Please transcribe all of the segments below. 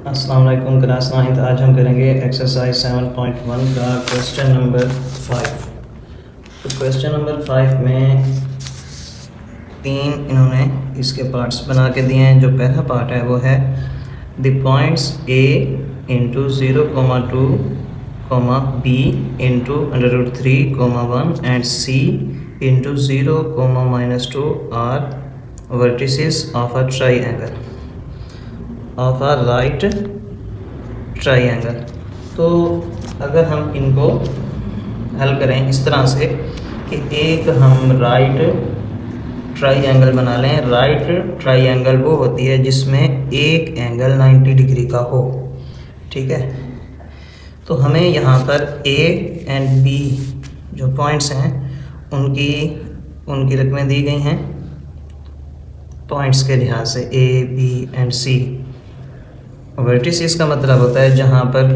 अस्सलाम वालेकुम class 9th। आज हम करेंगे एक्सरसाइज 7.1 का क्वेश्चन नंबर 5। तो क्वेश्चन नंबर 5 में तीन इन्होंने इसके पार्ट्स बना के दिए हैं। जो पहला पार्ट है वो है the points a into 0,2, b into √3,1 and c into 0,-2 are vertices of a triangle of a right triangle. तो अगर हम इनको हल करें इस तरह से कि एक हम राइट ट्राइएंगल बना लें। राइट ट्राइएंगल वो होती है जिसमें एक एंगल 90 डिग्री का हो, ठीक है। तो हमें यहाँ पर ए एंड बी जो पॉइंट्स हैं उनकी रकमें दी गई हैं पॉइंट्स के लिहाज से, A B and C. Vertices का मतलब होता है जहाँ पर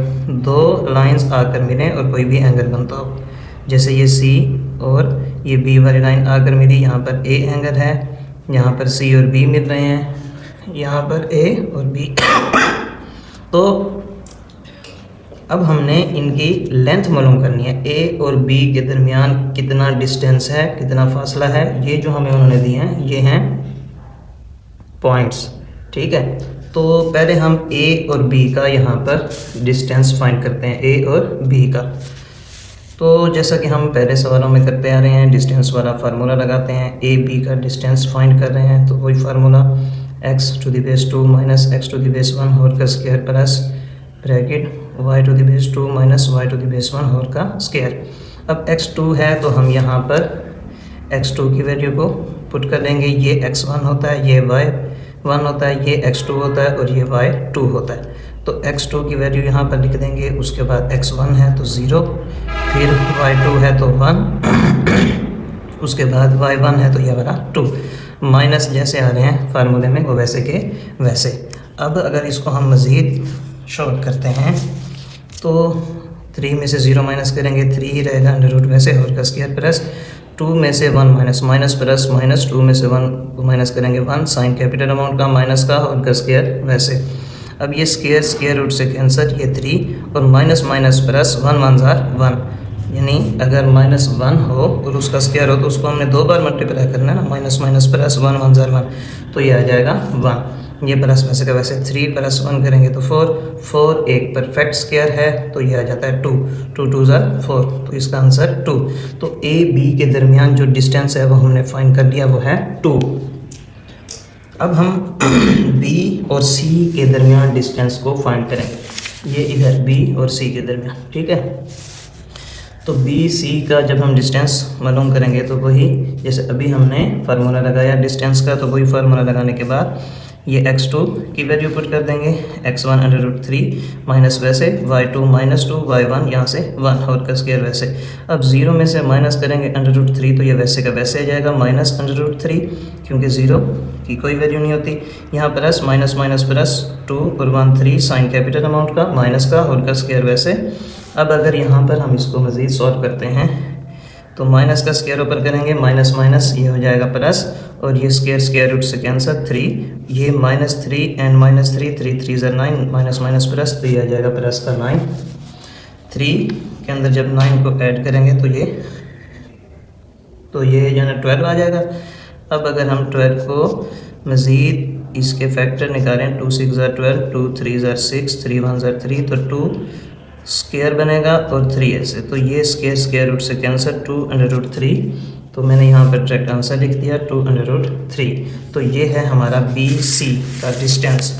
दो लाइंस आकर मिलें और कोई भी एंगल बनता हो। जैसे ये सी और ये बी वाली लाइन आकर मिली, यहाँ पर ए एंगल है, यहाँ पर सी और बी मिल रहे हैं, यहाँ पर ए और बी। तो अब हमने इनकी लेंथ मालूम करनी है। ए और बी के दरमियान कितना डिस्टेंस है, कितना फासला है, ये जो हमें उन्होंने दिए हैं ये हैं पॉइंट्स, ठीक है। तो पहले हम ए और बी का यहाँ पर डिस्टेंस फाइंड करते हैं, ए और बी का। तो जैसा कि हम पहले सवालों में करते आ रहे हैं, डिस्टेंस वाला फार्मूला लगाते हैं। ए बी का डिस्टेंस फाइंड कर रहे हैं तो वही formula x⁻² minus x⁻1 whole का square plus bracket y⁻² minus y⁻1 whole का स्क्वायर। अब x2 है तो हम यहाँ पर x2 की वैल्यू को पुट कर देंगे। ये x1 होता है, ये y1 होता है, ये x2 होता है और ये y2 होता है। तो x2 की वैल्यू यहाँ पर लिख देंगे। उसके बाद x1 है तो 0, फिर y2 है तो 1, उसके बाद y1 है तो ये वाला 2। माइनस जैसे आ रहे हैं फार्मूले में वो वैसे के वैसे। अब अगर इसको हम मज़ीद शॉर्ट करते हैं तो 3 में से 0 माइनस करेंगे, 3 ही रहेगा, अंडर रूट वैसे होल का स्क्वायर प्लस 2 में से 1 माइनस, माइनस प्लस माइनस, 2 में से 1 को माइनस करेंगे 1, साइन कैपिटल अमाउंट का माइनस का और का स्क्वायर वैसे। अब ये स्क्वायर रूट से कैंसर, ये 3 और माइनस माइनस प्लस 1 1 जार 1, यानी अगर -1 हो और उसका स्क्वायर हो तो उसको हमने 2 बार मल्टीप्लाई करना है ना, माइनस माइनस प्लस 1 1 जार 1, तो ये आ जाएगा 1। ये प्लस वैसे का वैसे 3 + 1 करेंगे तो 4 एक परफेक्ट स्क्वायर है तो ये आ जाता है 2 2 जार 4, तो इसका आंसर 2। तो ए बी के दरमियान जो डिस्टेंस है वो हमने फाइंड कर लिया, वो है 2। अब हम बी और सी के दरमियान डिस्टेंस को फाइंड करेंगे। ये इधर बी और सी के दरमियान, ठीक है। तो बी सी का जब हम डिस्टेंस मालूम करेंगे तो वही जैसे अभी हमने फार्मूला लगाया डिस्टेंस का, तो वही फार्मूला लगाने के बाद ये x2 की वैल्यू पुट कर देंगे, x1 अंडर रूट 3 माइनस वैसे y2 -2 y1 यहाँ से 1 होल का स्क्वायर वैसे। अब 0 में से माइनस करेंगे अंडर रूट 3 तो ये वैसे का वैसे आ जाएगा माइनस अंडर रूट 3, क्योंकि 0 की कोई वैल्यू नहीं होती। यहाँ प्लस माइनस माइनस प्लस 2 और 1 3 साइन कैपिटल अमाउंट का माइनस का होल का स्क्वायर वैसे। अब अगर यहाँ पर हम इसको मज़ीद सॉल्व करते हैं तो माइनस का स्क्वायर ऊपर करेंगे, माइनस माइनस ये हो जाएगा प्लस, और ये स्क्वायर रूट से कैंसर 3, ये -3 एंड -3 3 3 ज़र 9, माइनस माइनस प्लस तो ये आ जाएगा प्लस का 9। 3 के अंदर जब 9 को ऐड करेंगे तो ये जो है 12 आ जाएगा। अब अगर हम 12 को मज़ीद इसके फैक्टर निकालें, 2 6 ज़र 12, 2 3 ज़र 6, 3 1 ज़र 3, तो 2 स्क्वायर बनेगा और 3 ऐसे, तो ये स्क्वायर रूट से कैंसर 2 अंडर रूट 3, तो मैंने यहाँ पर डायरेक्ट आंसर लिख दिया 2 अंडर रूट 3। तो ये है हमारा बी सी का डिस्टेंस।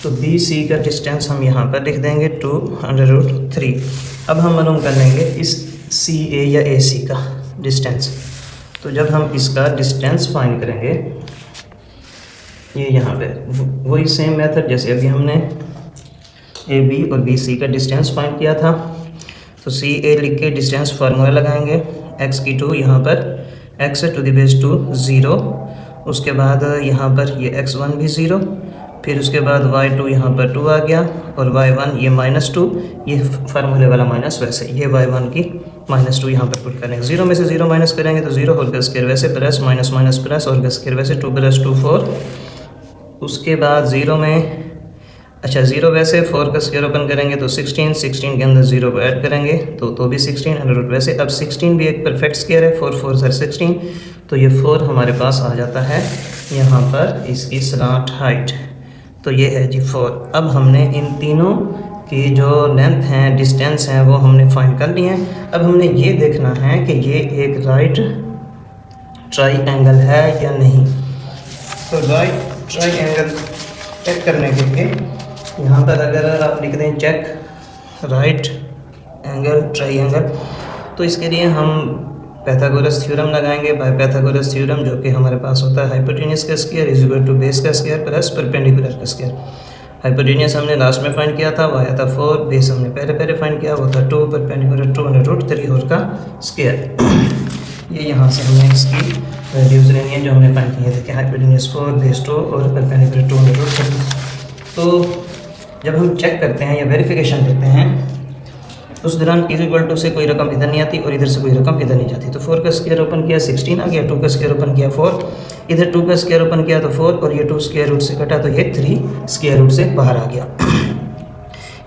तो बी सी का डिस्टेंस हम यहाँ पर लिख देंगे 2 अंडर रूट 3। अब हम मालूम कर लेंगे इस सी ए या ए सी का डिस्टेंस। तो जब हम इसका डिस्टेंस फाइंड करेंगे, ये यहाँ पे वही सेम मेथड जैसे अभी हमने ए बी और बी सी का डिस्टेंस फाइंड किया था। तो सी ए लिख के डिस्टेंस फार्मूला लगाएंगे, x की 2 यहाँ पर x⁻2 0, उसके बाद यहाँ पर ये x1 भी 0, फिर उसके बाद y2 यहाँ पर 2 आ गया और y1 ये -2, ये फार्मूले वाला माइनस वैसे, ये y1 की -2 यहाँ पर पुट करेंगे। 0 में से 0 माइनस करेंगे तो 0 होल का स्क्वायर वैसे plus minus minus plus whole का स्क्वायर वैसे 2 + 2 4। उसके बाद 0 में अच्छा 0 वैसे 4 का स्क्वायर ओपन करेंगे तो 16 के अंदर 0 को ऐड करेंगे तो भी 16 अंडर रूट वैसे। अब 16 भी एक परफेक्ट स्क्वायर है, 4 4 सर 16, तो ये 4 हमारे पास आ जाता है यहाँ पर इसकी स्लॉट हाइट। तो ये है जी 4। अब हमने इन तीनों की जो लेंथ हैं, डिस्टेंस हैं, वो हमने फाइंड कर लिए हैं। अब हमने ये देखना है कि ये एक राइट ट्राइंगल है या नहीं। तो राइट ट्राइंगल चेक करने के लिए यहाँ पर अगर आप लिख दें चेक राइट एंगल ट्राइंगल, तो इसके लिए हम पाइथागोरस थ्योरम लगाएंगे। बाय पाइथागोरस थ्योरम जो कि हमारे पास होता है हाइपोटेन्यूज का square is equal to base का स्क्वायर प्लस परपेंडिकुलर का स्क्वायर। हाइपोटेन्यूज हमने लास्ट में फाइंड किया था, वो आया था 4, बेस हमने पहले फाइंड किया, वो था 2, परपेंडिकुलर 2 अंडर रूट 3 और का स्क्वायर। ये यहाँ से हमने इसकी वैल्यूज लेनी है जो हमने फाइंड की है। देखिए हाइपोटेन्यूज 4, बेस 2 और परपेंडिकुलर 2 अंडर रूट 3। तो जब हम चेक करते हैं या वेरिफिकेशन करते हैं उस दौरान इज इक्वल टू से कोई रकम इधर नहीं आती और इधर से कोई रकम इधर नहीं जाती। तो 4 का स्क्वायर ओपन किया 16 आ गया, 2 का स्क्वायर ओपन किया 4, इधर 2 का स्क्वायर ओपन किया तो 4 और ये 2 स्क्वायर रूट से कटा तो ये 3 स्क्वायर रूट से बाहर आ गया।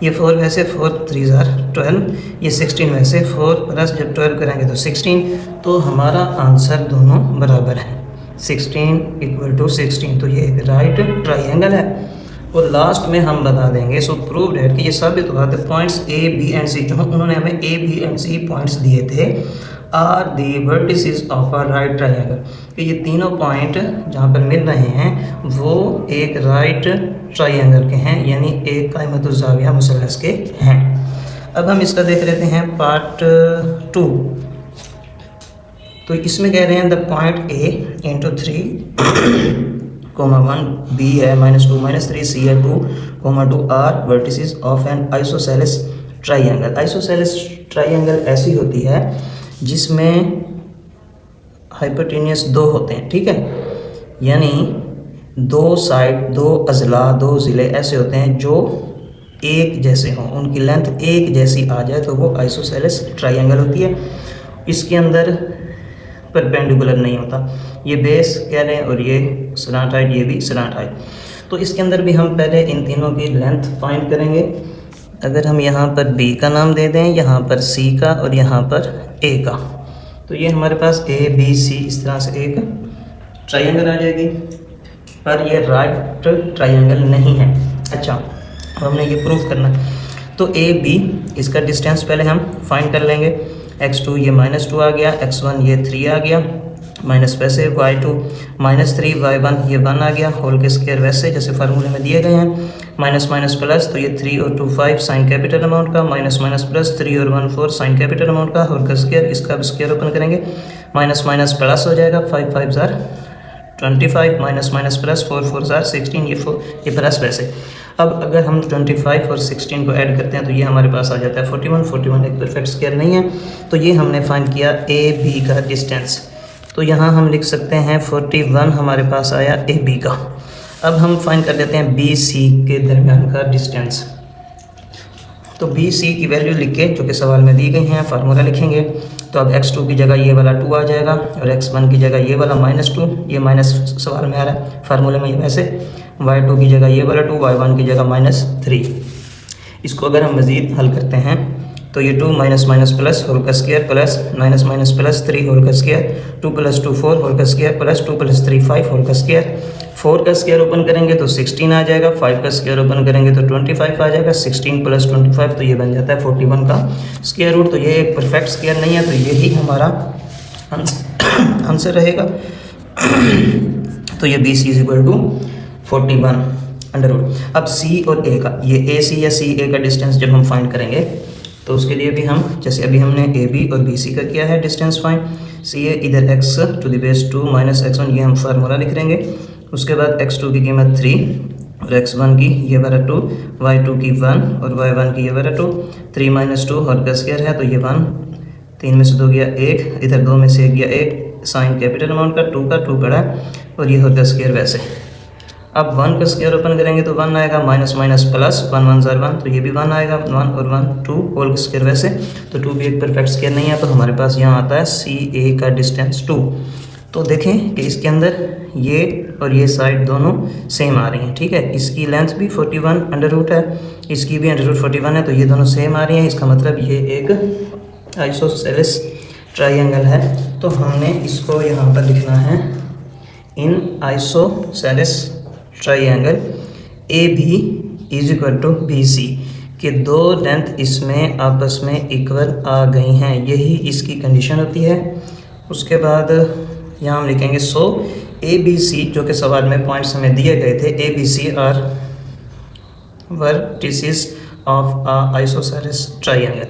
ये 4 वैसे 4 3 12, ये 16 वैसे 4 प्लस जब 12 करेंगे तो 16, तो हमारा आंसर दोनों बराबर हैं, 16 इक्वल टू 16। तो ये एक राइट ट्राइंगल है। और लास्ट में हम बता देंगे सो प्रूव्ड है कि ये साबित हुआ था points A B and C, जो उन्होंने हमें A B and C points दिए थे, are the vertices of a right triangle, कि ये तीनों पॉइंट जहाँ पर मिल रहे हैं वो एक राइट ट्राइंगल के हैं, यानी एक कायमतुज़्ज़ाविया मुसल्लस के हैं। अब हम इसका देख लेते हैं पार्ट 2। तो इसमें कह रहे हैं the point A into 3 1 B है -2 -3 सी है 2 2 are vertices of an isosceles triangle. Isosceles triangle ऐसी होती है जिसमें हाइपोटेन्यूज 2 होते हैं, ठीक है, यानी 2 साइड 2 अजला 2 ज़िले ऐसे होते हैं जो एक जैसे हों, उनकी लेंथ एक जैसी आ जाए तो वो आइसोसेलेस ट्राइंगल होती है। इसके अंदर परपेंडिकुलर नहीं होता, ये बेस कह रहे हैं और ये स्लैंट हाइट, ये भी स्लैंट हाइट। तो इसके अंदर भी हम पहले इन तीनों की लेंथ फाइंड करेंगे। अगर हम यहाँ पर बी का नाम दे दें, यहाँ पर सी का और यहाँ पर ए का, तो ये हमारे पास ए बी सी इस तरह से एक ट्राइंगल आ जाएगी, पर ये राइट ट्राइंगल नहीं है। अच्छा, हमने ये प्रूफ करना है। तो ए बी इसका डिस्टेंस पहले हम फाइंड कर लेंगे। x2 ये -2 आ गया, x1 ये 3 आ गया, माइनस वैसे y2 -3 y1 ये 1 आ गया, होल के स्क्वायर वैसे जैसे फार्मूले में दिए गए हैं, माइनस माइनस प्लस, तो ये 3 और 2 5 साइन कैपिटल अमाउंट का, माइनस माइनस प्लस 3 और 1 4 साइन कैपिटल अमाउंट का, होल का स्क्वायर, इसका अब स्क्वायर ओपन करेंगे, माइनस माइनस प्लस हो जाएगा, 5 5 25, माइनस माइनस प्लस 4 4 16, ये प्लस वैसे। अब अगर हम 25 और 16 को ऐड करते हैं तो ये हमारे पास आ जाता है 41। 41 एक परफेक्ट स्क्वायर नहीं है, तो ये हमने फाइंड किया ए बी का डिस्टेंस। तो यहाँ हम लिख सकते हैं 41 हमारे पास आया ए बी का। अब हम फाइंड कर लेते हैं बी सी के दरमियान का डिस्टेंस। तो बी सी की वैल्यू लिख के जो कि सवाल में दी गई हैं फार्मूला लिखेंगे। तो अब x2 की जगह ये वाला 2 आ जाएगा और x1 की जगह ये वाला -2, ये माइनस सवाल में आ रहा है, फार्मूले में ये वैसे, y2 की जगह ये वाला 2, y1 की जगह -3। इसको अगर हम मज़ीद हल करते हैं तो ये 2 माइनस माइनस प्लस होल का square plus minus minus plus 3 whole का स्क्वायर, 2 + 2 4 होल का स्क्वायर प्लस 2 + 3 5 होल का स्क्वायर। 4 का स्क्वायर ओपन करेंगे तो 16 आ जाएगा, 5 का स्क्वायर ओपन करेंगे तो 25 आ जाएगा, 16 + 25 तो ये बन जाता है 41 का स्क्वायर रूट। तो ये एक परफेक्ट स्क्वायर नहीं है, तो यही हमारा आंसर रहेगा। तो ये बी सी = 41 अंडर रूट। अब सी और ए का, ये ए सी या सी ए का डिस्टेंस जब हम फाइंड करेंगे तो उसके लिए भी हम, जैसे अभी हमने ए बी और बी सी का किया है डिस्टेंस फाइंड, सी ए इधर x⁻² माइनस x1 ये हम फार्मूला लिख लेंगे। उसके बाद x2 की कीमत 3 और x1 की ये वाला 2, y2 की 1 और y1 की ये वाला 2, 3 - 2 होल का स्क्वायर है तो ये 1, 3 में से 2 गया 1, इधर 2 में से 1 गया 1, साइन कैपिटल अमाउंट का 2 का 2 पड़ा और ये होल का स्क्वायर वैसे। अब 1 का स्क्वायर ओपन करेंगे तो 1 आएगा, माइनस माइनस प्लस 1 1 = 1 तो ये भी 1 आएगा, 1 और 1 2 होल स्क्वायर वैसे। तो 2 भी एक परफेक्ट स्क्वायर नहीं है, तो हमारे पास यहाँ आता है सी ए का डिस्टेंस 2। तो देखें कि इसके अंदर ये और ये साइड दोनों सेम आ रही हैं, ठीक है। इसकी लेंथ भी 41 अंडर रूट है, इसकी भी अंडर रूट 41 है, तो ये दोनों सेम आ रही हैं। इसका मतलब ये एक आइसोसेलेस ट्राइंगल है। तो हमने इसको यहाँ पर लिखना है in isosceles triangle A B is equal to B C, कि दो लेंथ इसमें आपस में इक्वल आ गई हैं, यही इसकी कंडीशन होती है। उसके बाद यहाँ हम लिखेंगे सो ए बी सी, जो कि सवाल में पॉइंट्स हमें दिए गए थे, A B C are vertices of a isosceles triangle.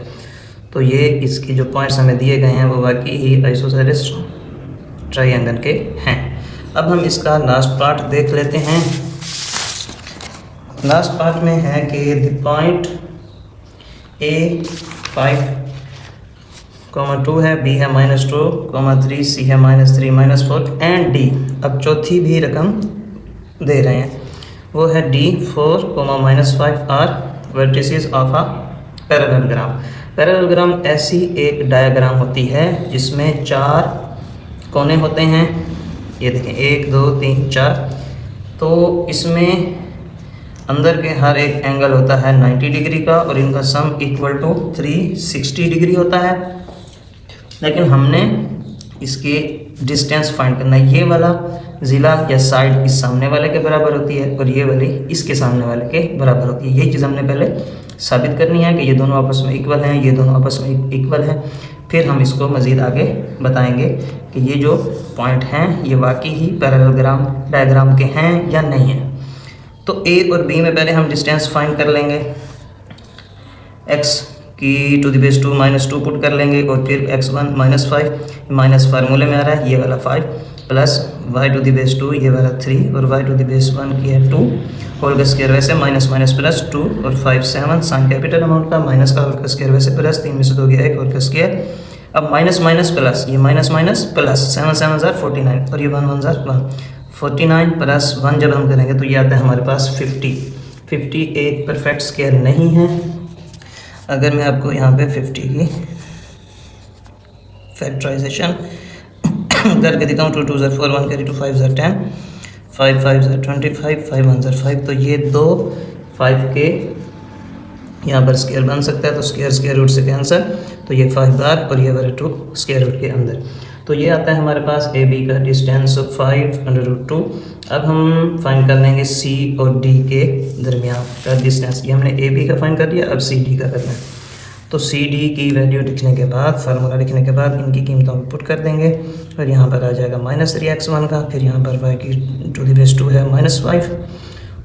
तो ये इसकी जो पॉइंट्स हमें दिए गए हैं वो वाकई ही आइसोसेलेस ट्राइंगल के हैं। अब हम इसका लास्ट पार्ट देख लेते हैं। लास्ट पार्ट में है कि द पॉइंट ए 5,2 है, बी है -2,3, सी है -3, -4 एंड डी। अब चौथी भी रकम दे रहे हैं, वो है D 4, -5 are vertices of a parallelogram. Parallelogram ऐसी एक डायग्राम होती है जिसमें 4 कोने होते हैं। ये देखें 1 2 3 4। तो इसमें अंदर के हर एक एंगल होता है 90 डिग्री का और इनका सम इक्वल टू 360 डिग्री होता है। लेकिन हमने इसके डिस्टेंस फाइंड करना है। ये वाला ज़िला या साइड इस सामने वाले के बराबर होती है और ये वाली इसके सामने वाले के बराबर होती है। यही चीज़ हमने पहले साबित करनी है कि ये दोनों आपस में इक्वल हैं, ये दोनों आपस में इक्वल हैं। फिर हम इसको मज़ीद आगे बताएंगे कि ये जो पॉइंट हैं ये वाकई ही पैरेललोग्राम डायग्राम के हैं या नहीं हैं। तो ए और बी में पहले हम डिस्टेंस फाइंड कर लेंगे। x की टू द बेस 2 -2 पुट कर लेंगे और फिर x1 -5 माइनस फार्मूले में आ रहा है, ये वाला 5 plus y to the base 2 ये वाला 3 और y टू द बेस 1 की है 2 होल का स्क्वायर वैसे माइनस माइनस प्लस 2 और 5 7 साइन कैपिटल अमाउंट का माइनस का होल का स्क्वायर वैसे प्लस 3 में से 2 गया 1 होल का स्क्वायर। अब माइनस माइनस प्लस, ये माइनस माइनस प्लस 7 7 जार 49 और ये 1 1 जार 1 49 प्लस 1 जब हम करेंगे तो ये आता है हमारे पास 50। 50 एक परफेक्ट स्क्वायर नहीं है। अगर मैं आपको यहाँ पे 50 की फैक्टराइजेशन करके दिखाऊँ 2 2 jar 4 1 carry 2 5 jar 10 5 5 jar 25 5 1 jar 5, तो ये दो 5 के यहाँ पर स्क्वायर बन सकता है। तो स्क्वायर रूट से कैंसर, तो ये 5 बार और ये वाला 2 स्क्वायर रूट के अंदर। तो ये आता है हमारे पास ए बी का डिस्टेंस 5/√2। अब हम फाइंड कर लेंगे सी और डी के दरमियान का डिस्टेंस। ये हमने ए बी का फाइंड कर लिया, अब सी डी का करना है। तो सी डी की वैल्यू लिखने के बाद, फार्मूला लिखने के बाद इनकी कीमतों को पुट कर देंगे और यहाँ पर आ जाएगा -3x1 का, फिर यहाँ पर y की टू द बेस 2 है -5,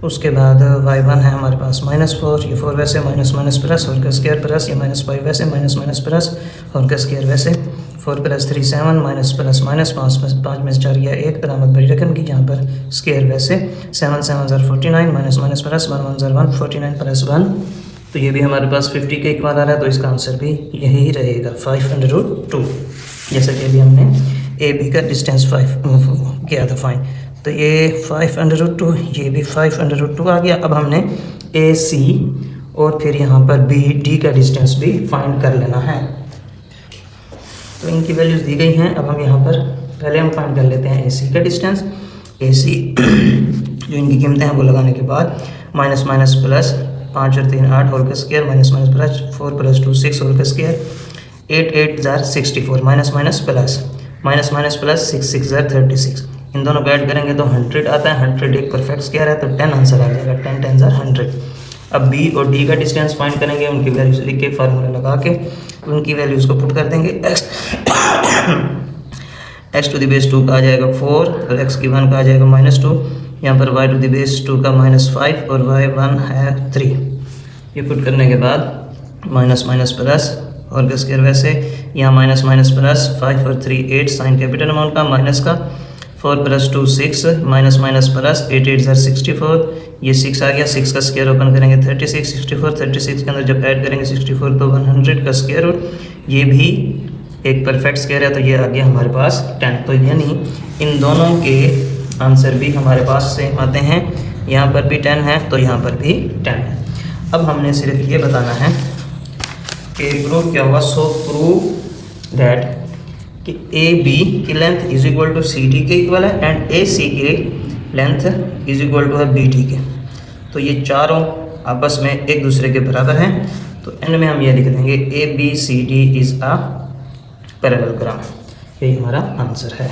उसके बाद y1 है हमारे पास -4, ये 4 वैसे माइनस माइनस प्लस होल का स्क्वायर प्लस ये -5 वैसे माइनस माइनस प्लस होल का स्क्वायर वैसे 4 + 3 7 माइनस प्लस माइनस 5 में से 4 गया 1 अलामत बड़ी रकम की, यहाँ पर स्क्वायर वैसे 7 7 jar 49 minus minus plus 1 1 jar 1 49 plus 1, तो ये भी हमारे पास 50 के इक्वल आ रहा है। तो इसका आंसर भी यही रहेगा 5/√2। जैसे कि अभी हमने ए बी का डिस्टेंस 5 किया था फाइन, तो ये 5/√2, ये भी 5/√2 आ गया। अब हमने ए सी और फिर यहाँ पर बी डी का डिस्टेंस भी फाइंड कर लेना है। तो इनकी वैल्यूज़ दी गई हैं। अब हम यहाँ पर पहले हम फाइंड कर लेते हैं ए सी का डिस्टेंस। ए सी जो इनकी कीमतें हैं वो लगाने के बाद माइनस माइनस प्लस 5 और 3 8 होल का square minus minus plus 4 + 2 6 whole का स्क्वायर 8 8 जार 64 माइनस माइनस प्लस 6 6 जार 36। इन दोनों को ऐड करेंगे तो 100 आता है। 100 एक परफेक्ट स्क्वायर है तो 10 आंसर आ जाएगा। 10 10 जार 100। अब बी और डी का डिस्टेंस फाइंड करेंगे, उनकी वैल्यूज लिख के फार्मूला लगा के उनकी वैल्यूज़ को पुट कर देंगे। x टू द बेस 2 का आ जाएगा 4 और x की 1 का आ जाएगा -2। यहाँ पर y टू द बेस 2 का -5 और y1 है 3। ये पुट करने के बाद माइनस माइनस प्लस और का स्क्वायर वैसे यहाँ माइनस माइनस प्लस 5 और 3 8 साइन कैपिटल अमाउंट का माइनस का 4 + 2 6 माइनस माइनस प्लस 8 8 जार 64। ये 6 आ गया, 6 का स्क्वायर ओपन करेंगे 36 64 36 के अंदर जब ऐड करेंगे 64 तो 100 का स्क्वायर रूट, ये भी एक परफेक्ट स्क्वायर है तो ये आ गया हमारे पास 10। तो यानी इन दोनों के आंसर भी हमारे पास सेम आते हैं। यहाँ पर भी 10 है तो यहाँ पर भी 10 है। अब हमने सिर्फ ये बताना है कि प्रूफ क्या हुआ। सो प्रूव दैट कि ए बी की length is equal to C D के इक्वल है एंड ए सी की लेंथ इज इक्वल टू है बी डी के। तो ये चारों आपस में एक दूसरे के बराबर हैं, तो एंड में हम ये लिख देंगे A B C D is a parallelogram. यही हमारा आंसर है।